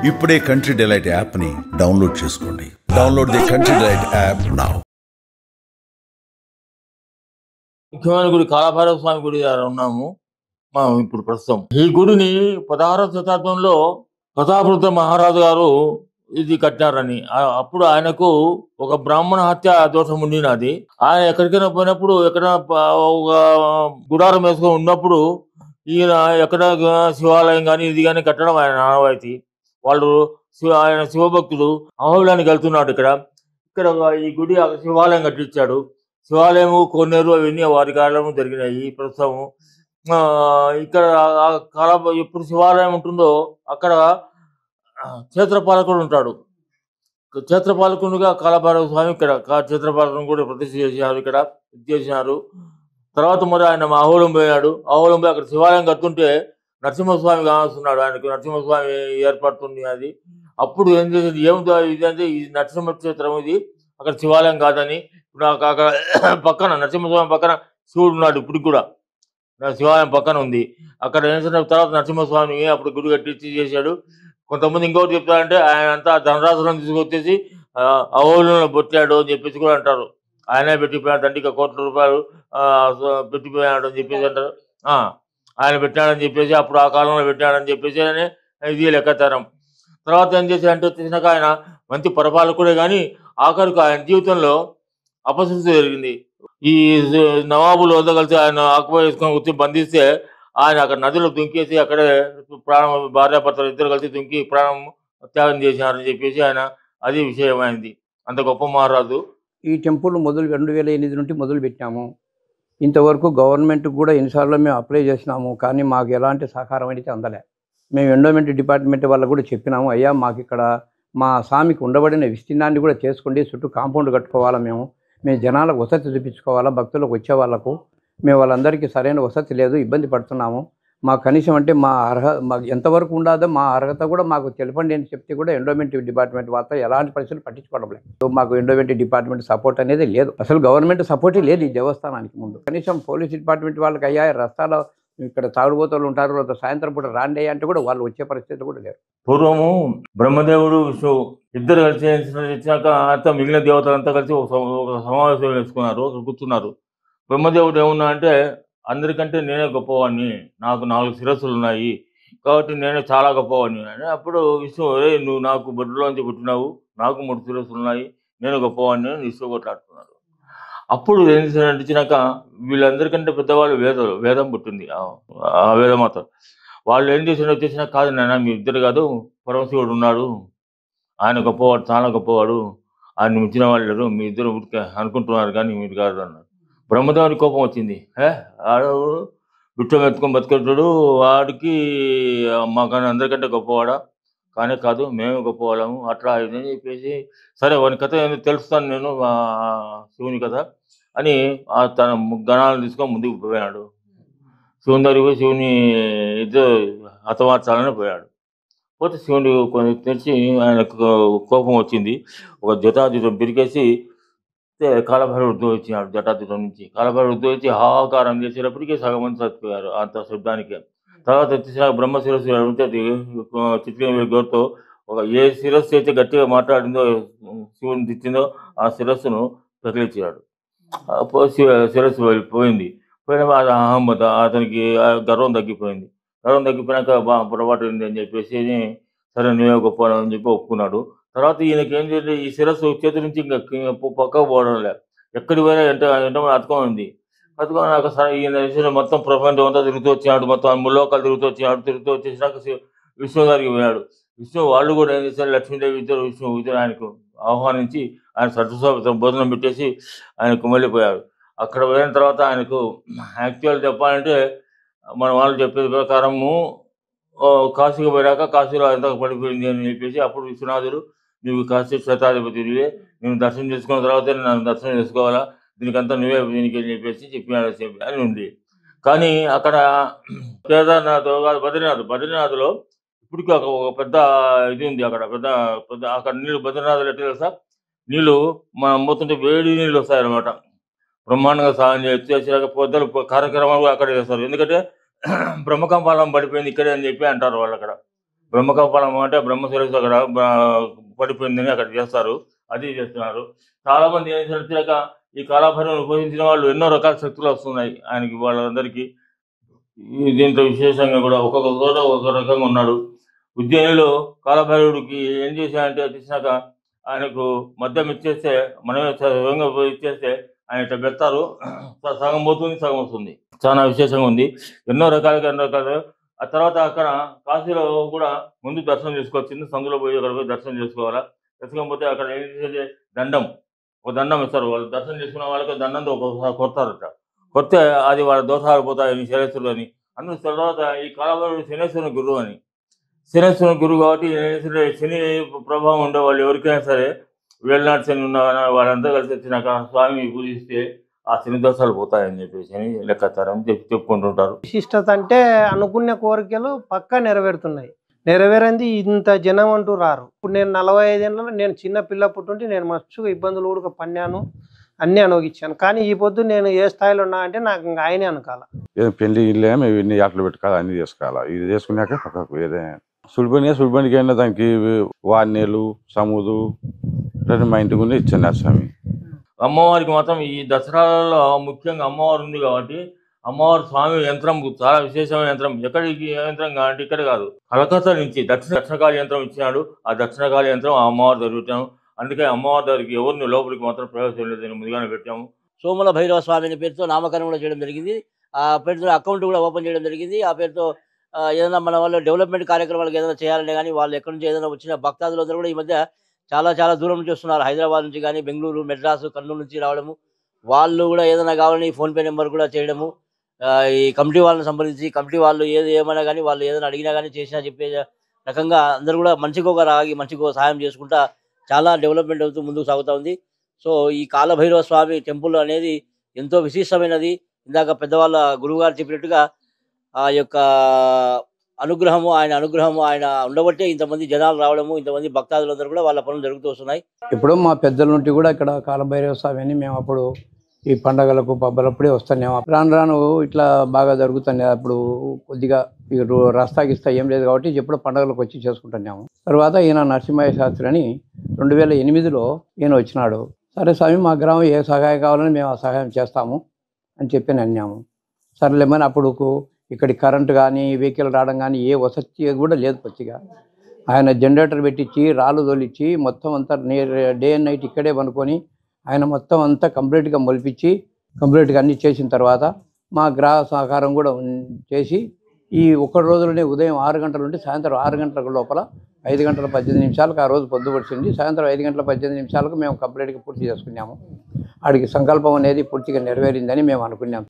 ఇప్పుడే country delight యాప్ని download చేసుకోండి. Download the country delight app now. ముఖ్యమైన గుడి కాలభైరవ స్వామి గుడి దగ్గర ఉన్నాము మనం ఇప్పుడు ప్రస్తుతం. ఈ గుడిని 16వ శతాబ్దంలో ప్రతాపరుద్ర మహారాజు గారు ఇది కట్టారని. అప్పుడు ఆయనకు ఒక బ్రాహ్మణ హత్య దోషం ఉండినది. ఆయన ఎక్కడికైనా పోయినప్పుడు ఎక్కడైనా ఒక గుడారం వేసుకొని ఉన్నప్పుడు ఈయన ఎక్కడ శివాలయం కానీ ఇది కానీ కట్టడం ఆయన ఆనవాయితీ. వాళ్ళు ఆయన శివభక్తుడు అహోబిలానికి వెళ్తున్నాడు. ఇక్కడ ఈ గుడి శివాలయం కట్టించాడు. శివాలయము కోనేరు అవన్నీ వారి కాలంలో జరిగినాయి. ప్రస్తుతం ఇక్కడ ఎప్పుడు శివాలయం ఉంటుందో అక్కడ క్షేత్రపాలకుడు ఉంటాడు. క్షేత్రపాలకునిగా కాలభైరవ స్వామి ఇక్కడ క్షేత్రపాలకుని కూడా ప్రతిష్ఠ చేసినారు. ఇక్కడ చేసినారు. తర్వాత మరి ఆయన అహోబిలం పోయాడు. అహోబిలం పోయి అక్కడ శివాలయం కడుతుంటే నరసింహస్వామి కావస్తున్నాడు. ఆయనకు నరసింహస్వామి ఏర్పడుతుంది. అది అప్పుడు ఏం చేసేది ఏమిటో ఇదంటే ఇది నరసింహ క్షేత్రం, ఇది అక్కడ శివాలయం కాదని. ఇప్పుడు అక్కడ పక్కన నరసింహస్వామి పక్కన శివుడు ఉన్నాడు. ఇప్పుడు కూడా శివాలయం పక్కన ఉంది. అక్కడ ఏం చేసిన తర్వాత నరసింహస్వామి అప్పుడు గుడి కట్టించి చేశాడు. కొంతమంది ఇంకోటి చెప్తారంటే ఆయన అంతా ధనరాశులను తీసుకొచ్చేసి అహోబిలంలో పెట్టాడు అని చెప్పేసి కూడా అంటారు. ఆయనే పెట్టిపోయాడు, దండిక కోట్ల రూపాయలు పెట్టిపోయాడు అని చెప్పేసి అంటారు. ఆయన పెట్టాడని చెప్పేసి అప్పుడు ఆ కాలంలో పెట్టాడని చెప్పేసి అని ఇది లెక్కతరం. తర్వాత ఏం చేశాడంటే వచ్చినాక ఆయన మంచి పరిపాలకుడే కానీ ఆఖరికి ఆయన జీవితంలో అపశృతి జరిగింది. ఈ నవాబులు వద్ద కలిసి ఆయన ఆకుపై వేసుకొని వచ్చి బంధిస్తే ఆయన అక్కడ నదిలో దుంకేసి అక్కడే ప్రాణం భార్యాభర్తలు ఇద్దరు కలిసి దుంకి ప్రాణం త్యాగం చేశారని చెప్పేసి ఆయన అది విషయమైంది. అంత గొప్ప మహారాజు. ఈ టెంపుల్ 2008 నుండి మొదలు పెట్టాము. ఇంతవరకు గవర్నమెంట్కి కూడా ఎన్నిసార్లు మేము అప్లై చేసినాము, కానీ మాకు ఎలాంటి సహకారం అయితే అందలే. మేము ఎండోమెంట్ డిపార్ట్మెంట్ వాళ్ళకు కూడా చెప్పినాము, అయ్యా మాకు ఇక్కడ మా స్వామికి ఉండబడిన విస్తీర్ణాన్ని కూడా చేసుకోండి, చుట్టూ కాంపౌండ్ కట్టుకోవాలా, మేము జనాలకు వసతి చూపించుకోవాలా, భక్తులకు వచ్చే వాళ్ళకు మేము వాళ్ళందరికీ సరైన వసతి లేదు, ఇబ్బంది పడుతున్నాము. మాకు కనీసం అంటే మాకు ఎంతవరకు ఉండదో మా అర్హత కూడా మాకు తెలపండి అని చెప్తే కూడా ఎండోమెంట్ డిపార్ట్మెంట్ వాళ్ళతో ఎలాంటి పరిస్థితులు పట్టించుకోవడం లేదు. మాకు ఎండోమెంట్ డిపార్ట్మెంట్ సపోర్ట్ అనేది లేదు, అసలు గవర్నమెంట్ సపోర్టే లేదు ఈ దేవస్థానానికి ముందు. కనీసం పోలీస్ డిపార్ట్మెంట్ వాళ్ళకి అయ్యా రస్తాలో ఇక్కడ తాగుబోతులు ఉంటారు, సాయంత్రం పూట రాండి అంటే కూడా వాళ్ళు వచ్చే పరిస్థితి కూడా లేరు. పూర్వము బ్రహ్మదేవుడు విష్ణు ఇద్దరు కలిసి అంతా మిగిలిన దేవతలంతా కలిసి ఒక సమావేశం వేసుకున్నారు, కూర్చున్నారు. బ్రహ్మదేవుడు ఏమన్నా అంటే అందరికంటే నేనే గొప్పవాడిని, నాకు 4 శిరస్సులు ఉన్నాయి కాబట్టి నేనే చాలా గొప్పవాడిని అని. అప్పుడు విష్ణు నువ్వు నాకు బొడ్డులోంచి పుట్టినావు, నాకు 3 శిరస్సులు ఉన్నాయి, నేను గొప్పవాడిని అని విష్ణు కొట్లాడుతున్నారు. అప్పుడు ఏం చేసినాక వీళ్ళందరికంటే పెద్దవాళ్ళు వేదం పుట్టింది, ఆ వేదమాత. వాళ్ళు ఏం చేసినా కాదు నాయన మీ ఇద్దరు కాదు, పరమశివుడు ఉన్నాడు, ఆయన గొప్పవాడు, చాలా గొప్పవాడు, ఆయన మించిన వాళ్ళు లేరు, మీ ఇద్దరు అనుకుంటున్నారు కానీ మీరు కాదు అన్నారు. బ్రహ్మదేవుని కోపం వచ్చింది. ఆడు బిట్టం ఎత్తుకొని బతికేటాడు, వాడికి మాకన్నా అందరికంటే గొప్పవాడా, కానీ కాదు మేము గొప్పవాళ్ళము అట్లా ఇదని చెప్పేసి, సరే వాని కథ ఏదో తెలుస్తాను నేను శివుని కథ అని తన గణాలను తీసుకొని ముందుకు పోయాడు. శివుని దగ్గరికి పోయి శివుని ఇద్దరు హతమార్చాలని పోయాడు. పోతే శివుని కొన్ని తెరిచి ఆయనకు కోపం వచ్చింది. ఒక జటాజుటం బిరికేసి కాలభైరవుడు ఉద్భవించినాడు. జటాజుటం నుంచి కాలభైరవుడు ఉద్భవించి హాహాకారం చేసేటప్పటికీ సగం మంది చచ్చిపోయారు అంత శబ్దానికి. తర్వాత వచ్చేసిన బ్రహ్మ శిరస్సు ఉంటే చిత్ర గోరుతో ఒక ఏ శిరస్సు అయితే గట్టిగా మాట్లాడిందో శివుని తెచ్చిందో ఆ శిరస్సును తగిలించాడు. శిరస్సు పోయింది. పోయిన అహమ్మద అతనికి గర్వం తగ్గిపోయింది. గర్వం తగ్గిపోయినాక పొరపాటు ఉంది అని చెప్పేసి సరే నువ్వే గొప్ప అని చెప్పి ఒప్పుకున్నాడు. తర్వాత ఈయనకి ఏం చేయాలి, ఈ శిరస్సు చేతి నుంచి ఇంకా పక్కకు పోవడం లేదు, ఎక్కడికి పోయినా ఎంట అతుకొని ఉంది. అతుకున్నాక సరే ఈయన మొత్తం ప్రపంచం అంతా తిరుగుతూ వచ్చినాడు, మొత్తం ముల్లోకాలు తిరుగుతూ వచ్చేసినాక విష్ణు గారికి పోయాడు. విష్ణు వాళ్ళు కూడా ఏం చేశారు, లక్ష్మీదేవి ఇద్దరు ఇద్దరు ఆయనకు ఆహ్వానించి ఆయన సరస్వతి భోజనం పెట్టేసి ఆయనకు మళ్ళీపోయాడు. అక్కడ పోయిన తర్వాత ఆయనకు యాక్చువల్ చెప్పాలంటే మన వాళ్ళు చెప్పేది ప్రకారము కాశీకి పోయాక కాశీలో ఎంత పడిపోయింది అని చెప్పేసి అప్పుడు విశ్వనాథుడు నువ్వు కాశీ శతాధిపతివే, నేను దర్శనం చేసుకున్న తర్వాతే నన్ను దర్శనం చేసుకోవాలా, దీనికంతా నువ్వే దీనికి అని చెప్పాడు అని ఉంది. కానీ అక్కడ కేదార్నాథ్ బద్రీనాథ్లో ఇప్పటికీ ఒక పెద్ద ఇది ఉంది. అక్కడ పెద్ద అక్కడ నీళ్ళు బద్రీనాథ్లో ఎట్లా తెలుసా, నీళ్ళు మనం పోతుంటే వేడి నీళ్ళు వస్తాయన్నమాట. బ్రహ్మాండంగా సాయం చేసాక పొద్దులు కార్యక్రమాలు అక్కడ చేస్తారు. ఎందుకంటే బ్రహ్మకంపాలం పడిపోయింది ఇక్కడే అని చెప్పి అంటారు వాళ్ళు అక్కడ. బ్రహ్మకపాలం అంటే బ్రహ్మశిరస్సు అక్కడ పడిపోయిందని అక్కడ చేస్తారు, అది చేస్తున్నారు. చాలా మంది ఏం తెలిసాక ఈ కాలభైరవుని ఉపయోగించిన వాళ్ళు ఎన్నో రకాల శక్తులు వస్తున్నాయి ఆయనకి, వాళ్ళందరికీ. దీంట్లో విశేషంగా కూడా ఒక్కొక్క చోట ఒక్కొక్క రకంగా ఉన్నాడు. ఉజ్జయినిలో కాలభైరవుడికి ఏం చేశాడంటే చేసినాక ఆయనకు మద్యం ఇచ్చేస్తే, మనమే స్వయంగా ఇచ్చేస్తే ఆయన ఇట్లా పెడతారు, సగం పోతుంది సగం వస్తుంది. చాలా విశేషంగా ఉంది, ఎన్నో రకాలుగా. ఆ తర్వాత అక్కడ కాశీలో కూడా ముందు దర్శనం చేసుకోవచ్చు, సందులో పోయి అక్కడ పోయి దర్శనం చేసుకోవాలా. చేసుకోకపోతే అక్కడ ఏం చేసేది దండం, ఒక దండం ఇస్తారు, వాళ్ళు దర్శనం చేసుకున్న వాళ్ళకి దండంతో ఒక్కొక్కసారి కొడతారట. కొడితే అది వాళ్ళ దోషాలు పోతాయని శనేశ్వరుడు అని. అందుకు తర్వాత ఈ కాలభైరవుడు శనేశ్వరుని గురువు అని, శనేశ్వరుని గురువు కాబట్టి శని ప్రభావం ఉండే వాళ్ళు ఎవరికైనా సరే, వేలనాటి శని ఉన్న వాళ్ళంతా కలిసి వచ్చినాక స్వామి పూజిస్తే ఆ శని దోషాలు పోతాయని చెప్పేసి అని లెక్కాచారని చెప్పుకుంటుంటారు. విశిష్టత అంటే అనుకున్న కోరికలు పక్కా నెరవేరుతున్నాయి. నెరవేరింది ఇంత జనం అంటూ రారు. ఇప్పుడు నేను 45 ఏళ్ళలో నేను చిన్న పిల్ల పుట్టుంటే నేను మస్తు ఇబ్బందులు కూడా పన్నాను, అన్నీ అనుభవించాను. కానీ ఈ పొద్దు నేను ఏ స్థాయిలో ఉన్నా అంటే నాకు ఇంకా ఆయనే అనుకోవాలి. పెళ్లి ఇల్లేమో ఇవన్నీ ఆటలు పెట్టుకోవాలి, అన్నీ చేసుకోవాలి. ఇది చేసుకున్నాక పక్కకు వేరే సుడిబండికి అయినా దానికి వాడినేలు సముదు మా ఇంటి గురించి ఇచ్చాను స్వామి. అమ్మవారికి మాత్రం ఈ దసరాలో ముఖ్యంగా అమ్మవారు ఉంది కాబట్టి అమ్మవారు స్వామి యంత్రం చాలా విశేషమైన యంత్రం. ఎక్కడికి యంత్రం అంటే ఇక్కడ కాదు, కలకత్తా నుంచి దక్షిణకాళి యంత్రం ఇచ్చినాడు. ఆ దక్షిణకాళి యంత్రం ఆ అమ్మవారి దగ్గర పెట్టాము. అందుకే అమ్మవారి దగ్గరికి ఎవరిని లోపలికి మాత్రం ప్రవేశం లేదని ముందుగానే పెట్టాము. సోముల భైరవ స్వామి అనే పేరుతో నామకరణం కూడా చేయడం జరిగింది. ఆ పేరుతో అకౌంట్ కూడా ఓపెన్ చేయడం జరిగింది. ఆ పేరుతో ఏదైనా మన వాళ్ళు డెవలప్మెంట్ కార్యక్రమాలకు ఏదైనా చేయాలంటే కానీ వాళ్ళు ఎక్కడి నుంచి ఏదైనా వచ్చిన భక్తాదులందరూ కూడా ఈ మధ్య చాలా దూరం నుంచి వస్తున్నారు. హైదరాబాద్ నుంచి కానీ, బెంగళూరు, మెడ్రాసు, కర్నూలు నుంచి రావడము. వాళ్ళు కూడా ఏదైనా కావాలని ఫోన్పే నెంబర్ కూడా చేయడము. ఈ కమిటీ వాళ్ళని సంబంధించి కమిటీ వాళ్ళు ఏమైనా కానీ వాళ్ళు ఏదైనా అడిగినా కానీ చేసినా చెప్పే రకంగా అందరూ కూడా మంచిగా రాగి మంచిగా సహాయం చేసుకుంటా చాలా డెవలప్మెంట్ అవుతూ ముందుకు సాగుతూ ఉంది. సో ఈ కాలభైరవ స్వామి టెంపుల్ అనేది ఎంతో విశిష్టమైనది. ఇందాక పెద్దవాళ్ళ గురువుగారు చెప్పినట్టుగా ఆ యొక్క అనుగ్రహము ఆయన ఉండబట్టే ఇంతమంది జనాలు రావడము, ఇంతమంది భక్తాదులందరూ కూడా వాళ్ళ పనులు జరుగుతూ వస్తున్నాయి. ఇప్పుడు మా పెద్దల నుండి కూడా ఇక్కడ కాలభైరవ స్వామి అని మేము అప్పుడు ఈ పండగలకు పబ్బలప్పుడే వస్తున్నాము. రాను ఇట్లా బాగా జరుగుతుంది. అప్పుడు కొద్దిగా రస్తాగిస్తా ఏం లేదు కాబట్టి ఎప్పుడో పండగలకు వచ్చి చేసుకుంటున్నాము. తర్వాత ఈయన నరసింహయ్య శాస్త్రి అని 2008లో ఈయన వచ్చినాడు. సరే స్వామి మా గ్రామం ఏ సహాయం కావాలని మేము ఆ సహాయం చేస్తాము అని చెప్పి అన్నాము. సరేలేమని అప్పుడు ఇక్కడి కరెంటు కానీ వెహికల్ రావడం కానీ ఏ వసతి కూడా లేదు. కొద్దిగా ఆయన జనరేటర్ పెట్టించి రాళ్ళు తోలిచ్చి మొత్తం అంతా డే అండ్ నైట్ ఇక్కడే పనుకొని ఆయన మొత్తం అంతా కంప్లీట్గా మొలిపించి కంప్లీట్గా అన్నీ చేసిన తర్వాత మా గ్రాహ సహకారం కూడా చేసి ఈ ఒక్క రోజులోనే ఉదయం 6 గంటల నుండి సాయంత్రం 6 గంటల లోపల 5 గంటల 18 నిమిషాలకు ఆ రోజు పొద్దుపడిచింది. సాయంత్రం 5 గంటల 18 నిమిషాలకు మేము కంప్లీట్గా పూర్తి చేసుకున్నాము. ఆడికి సంకల్పం అనేది పూర్తిగా నెరవేరిందని మేము అనుకున్నాం.